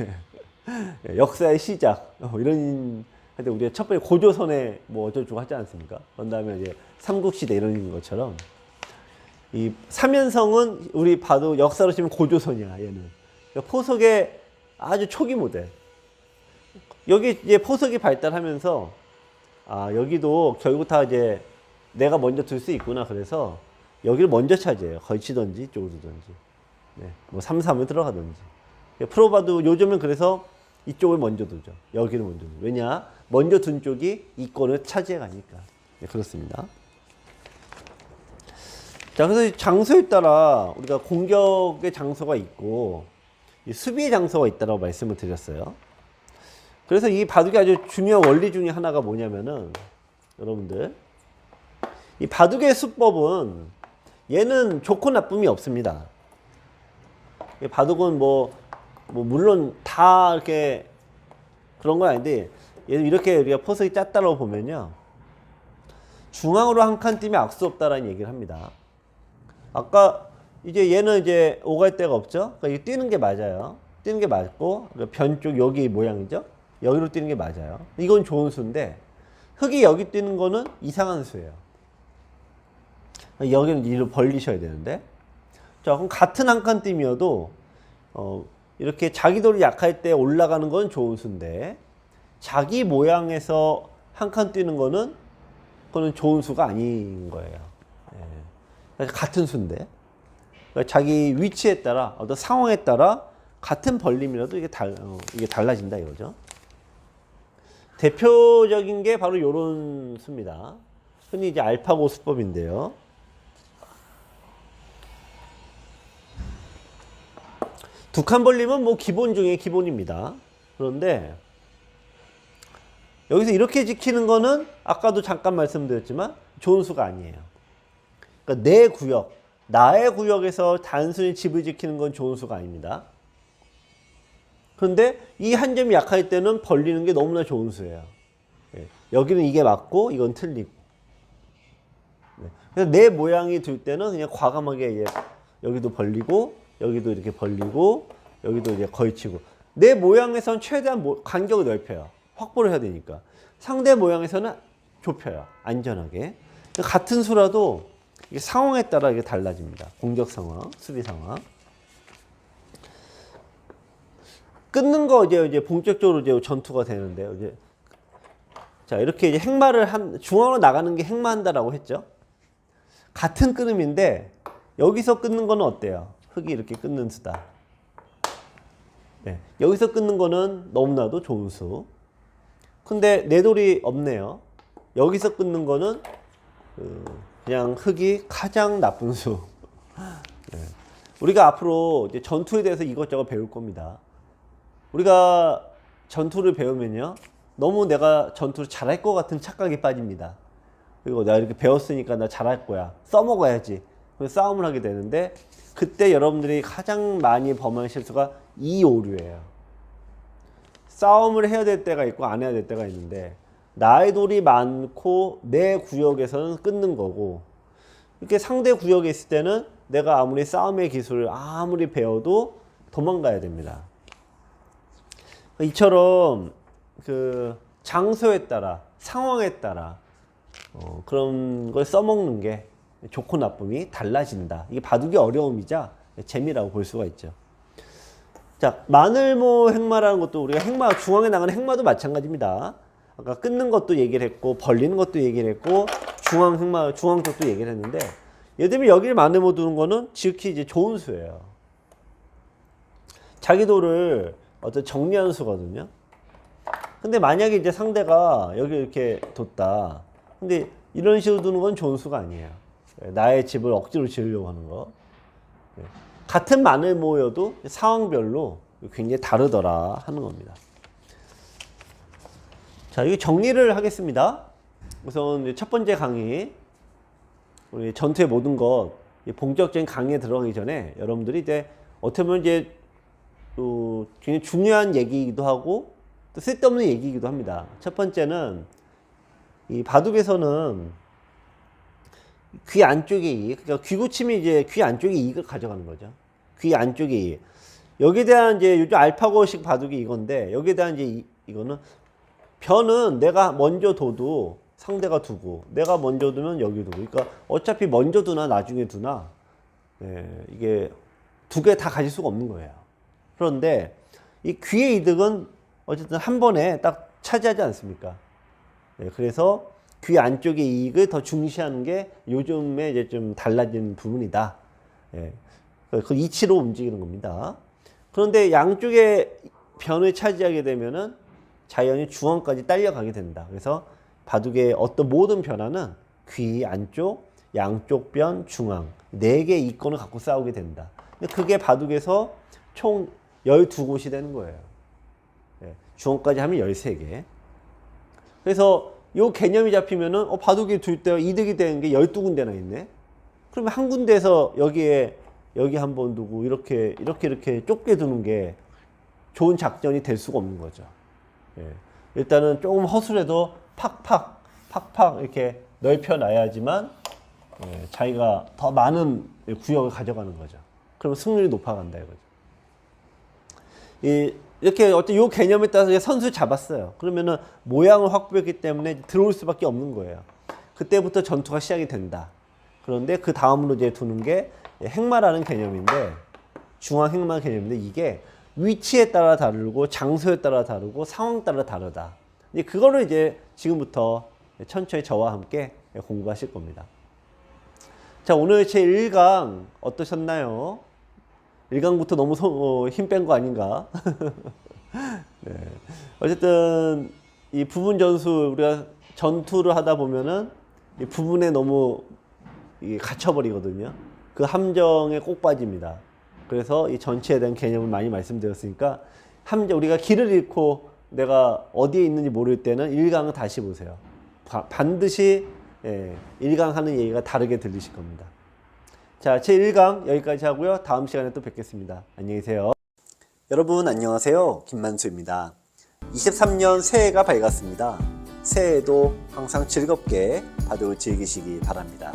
역사의 시작 이런. 근데 우리가 첫 번째 고조선에 뭐 어쩌고 하지 않습니까? 그런 다음에 이제 삼국시대 이런 것처럼 이 3연성은 우리 봐도 역사로 치면 고조선이야, 얘는. 그러니까 포석의 아주 초기 모델. 여기 이제 포석이 발달하면서 여기도 결국 다 이제 내가 먼저 둘 수 있구나. 그래서 여기를 먼저 차지해요. 걸치든지 이쪽으로 두든지. 네. 뭐 3-3을 들어가든지. 프로바도 요즘은 그래서 이쪽을 먼저 두죠. 여기를 먼저 두죠. 왜냐? 먼저 둔 쪽이 이권을 차지해 가니까. 네, 그렇습니다. 자, 그래서 장소에 따라 우리가 공격의 장소가 있고 수비의 장소가 있다고 말씀을 드렸어요. 그래서 이 바둑의 아주 중요한 원리 중에 하나가 뭐냐면은, 여러분들, 이 바둑의 수법은 얘는 좋고 나쁨이 없습니다. 바둑은 물론 다 이렇게 그런 건 아닌데, 얘는 이렇게 우리가 포석이 짰다고 보면요, 중앙으로 한 칸 뛰면 악수 없다라는 얘기를 합니다. 아까 이제 얘는 이제 오갈 데가 없죠. 그러니까 이게 뛰는 게 맞아요. 뛰는 게 맞고, 변 쪽 여기 모양이죠. 여기로 뛰는 게 맞아요. 이건 좋은 수인데, 흑이 여기 뛰는 거는 이상한 수예요. 여기는 이로 벌리셔야 되는데. 자, 그럼 같은 한 칸 띠면도 이렇게 자기 돌이 약할 때 올라가는 건 좋은 수인데, 자기 모양에서 한 칸 뛰는 거는 그거는 좋은 수가 아닌 거예요. 예. 같은 수인데, 그러니까 자기 위치에 따라, 어떤 상황에 따라 같은 벌림이라도 이게 달라진다 이거죠. 대표적인 게 바로 이런 수입니다. 흔히 이제 알파고 수법인데요. 두 칸 벌림은 뭐 기본 중에 기본입니다. 그런데 여기서 이렇게 지키는 거는 아까도 잠깐 말씀드렸지만 좋은 수가 아니에요. 그러니까 내 구역, 나의 구역에서 단순히 집을 지키는 건 좋은 수가 아닙니다. 그런데 이 한 점이 약할 때는 벌리는 게 너무나 좋은 수예요. 여기는 이게 맞고 이건 틀리고. 그래서 내 모양이 들 때는 그냥 과감하게 여기도 벌리고, 여기도 이렇게 벌리고, 여기도 이제 걸치고. 내 모양에서는 최대한 간격을 넓혀요. 확보를 해야 되니까. 상대 모양에서는 좁혀요. 안전하게. 같은 수라도 상황에 따라 이게 달라집니다. 공격 상황, 수비 상황. 끊는 거 이제 본격적으로 이제 전투가 되는데요. 자, 이렇게 이제 행마를 중앙으로 나가는 게 행마한다라고 했죠. 같은 끊음인데 여기서 끊는 거는 어때요? 흑이 이렇게 끊는 수다. 네, 여기서 끊는 거는 너무나도 좋은 수. 근데 내 돌이 없네요. 여기서 끊는 거는 그냥 흑이 가장 나쁜 수. 네. 우리가 앞으로 이제 전투에 대해서 이것저것 배울 겁니다. 우리가 전투를 배우면요, 너무 내가 전투를 잘할 것 같은 착각에 빠집니다. 그리고 나 이렇게 배웠으니까 나 잘할 거야, 써먹어야지, 그래서 싸움을 하게 되는데, 그때 여러분들이 가장 많이 범하는 실수가 이 오류예요. 싸움을 해야 될 때가 있고 안 해야 될 때가 있는데, 나의 돌이 많고 내 구역에서는 끊는 거고, 이렇게 상대 구역에 있을 때는 내가 아무리 싸움의 기술을 아무리 배워도 도망가야 됩니다. 이처럼 그 장소에 따라, 상황에 따라 그런 걸 써먹는 게 좋고 나쁨이 달라진다. 이게 바둑의 어려움이자 재미라고 볼 수가 있죠. 자, 마늘모 행마라는 것도 우리가 행마, 중앙에 나가는 행마도 마찬가지입니다. 아까 끊는 것도 얘기를 했고, 벌리는 것도 얘기를 했고, 중앙 행마, 중앙 쪽도 얘기를 했는데, 예를 들면 여기를 마늘모 두는 거는 지극히 이제 좋은 수예요. 자기 도를 어떤 정리하는 수거든요. 근데 만약에 이제 상대가 여기 이렇게 뒀다. 근데 이런 식으로 두는 건 좋은 수가 아니에요. 나의 집을 억지로 지으려고 하는 거. 같은 마늘모여도 상황별로 굉장히 다르더라 하는 겁니다. 자, 여기 정리를 하겠습니다. 우선 첫 번째 강의, 우리 전투의 모든 것, 본격적인 강의에 들어가기 전에 여러분들이 이제 어떻게 보면 이제 굉장히 중요한 얘기이기도 하고 또 쓸데없는 얘기이기도 합니다. 첫 번째는 이 바둑에서는 귀 안쪽의 이익, 그러니까 귀고침이 이제 귀 안쪽의 이익을 가져가는 거죠. 귀 안쪽의 이익. 여기에 대한 이제 요즘 알파고식 바둑이 이건데 여기에 대한 이제 이거는 변은 내가 먼저 둬도 상대가 두고 내가 먼저 두면 여기 두고 그러니까 어차피 먼저 두나 나중에 두나 이게 두 개 다 가질 수가 없는 거예요. 그런데 이 귀의 이득은 어쨌든 한 번에 딱 차지하지 않습니까? 그래서 귀 안쪽의 이익을 더 중시하는 게 요즘에 이제 좀 달라진 부분이다. 그 이치로 움직이는 겁니다. 그런데 양쪽의 변을 차지하게 되면은 자연히 중앙까지 딸려가게 된다. 그래서 바둑의 어떤 모든 변화는 귀 안쪽, 양쪽 변, 중앙 4개의 이권을 갖고 싸우게 된다. 그게 바둑에서 총 12곳이 되는 거예요. 중앙까지 하면 13개. 그래서 요 개념이 잡히면은 바둑이 둘 때 이득이 되는 게 12군데나 있네. 그러면 한 군데에서 여기 한 번 두고 이렇게 좁게 두는 게 좋은 작전이 될 수가 없는 거죠. 일단은 조금 허술해도 팍팍 이렇게 넓혀놔야지만 자기가 더 많은 구역을 가져가는 거죠. 그러면 승률이 높아간다 이거죠. 이렇게 어떤 요 개념에 따라서 선수 잡았어요. 그러면은 모양을 확보했기 때문에 들어올 수밖에 없는 거예요. 그때부터 전투가 시작이 된다. 그런데 그 다음으로 이제 두는 게 행마라는 개념인데 중앙 행마 개념인데 이게 위치에 따라 다르고 장소에 따라 다르고 상황 따라 다르다. 이제 그거를 이제 지금부터 천천히 저와 함께 공부하실 겁니다. 자, 오늘 제 1강 어떠셨나요? 1강부터 너무 힘 뺀 거 아닌가? 네. 어쨌든 이 부분 전술 우리가 전투를 하다 보면은 이 부분에 너무 갇혀버리거든요. 그 함정에 꼭 빠집니다. 그래서 이 전체에 대한 개념을 많이 말씀드렸으니까 우리가 길을 잃고 내가 어디에 있는지 모를 때는 1강을 다시 보세요. 반드시 1강 하는 얘기가 다르게 들리실 겁니다. 자, 제 1강 여기까지 하고요. 다음 시간에 또 뵙겠습니다. 안녕히 계세요. 여러분 안녕하세요. 김만수입니다. 23년 새해가 밝았습니다. 새해에도 항상 즐겁게 바둑을 즐기시기 바랍니다.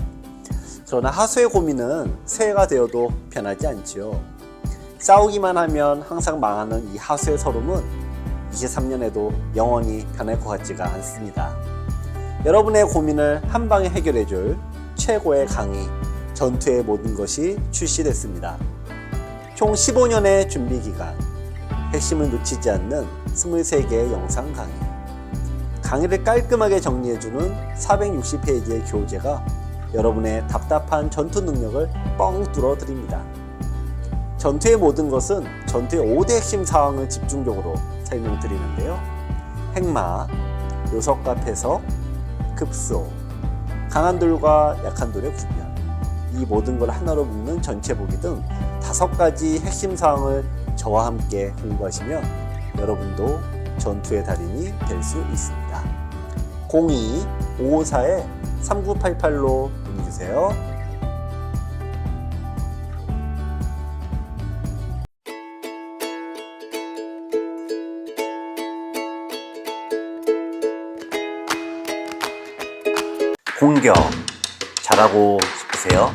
그러나 하수의 고민은 새해가 되어도 변하지 않지요. 싸우기만 하면 항상 망하는 이 하수의 서름은 23년에도 영원히 변할 것 같지가 않습니다. 여러분의 고민을 한 방에 해결해줄 최고의 강의 전투의 모든 것이 출시됐습니다. 총 15년의 준비 기간, 핵심을 놓치지 않는 23개의 영상 강의, 강의를 깔끔하게 정리해주는 460페이지의 교재가 여러분의 답답한 전투 능력을 뻥 뚫어 드립니다. 전투의 모든 것은 전투의 5대 핵심 사항을 집중적으로 설명드리는데요. 행마, 요석과 패석, 급소, 강한 돌과 약한 돌의 구별, 이 모든 걸 하나로 묶는 전체 보기 등 5가지 핵심 사항을 저와 함께 공부하시면 여러분도 전투의 달인이 될 수 있습니다. 02-554-3988로 문의주세요. 공격 잘하고 싶으세요?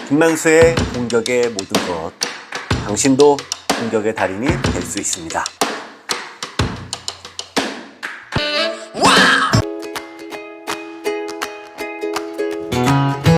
김만수의 공격의 모든 것, 당신도 공격의 달인이 될 수 있습니다.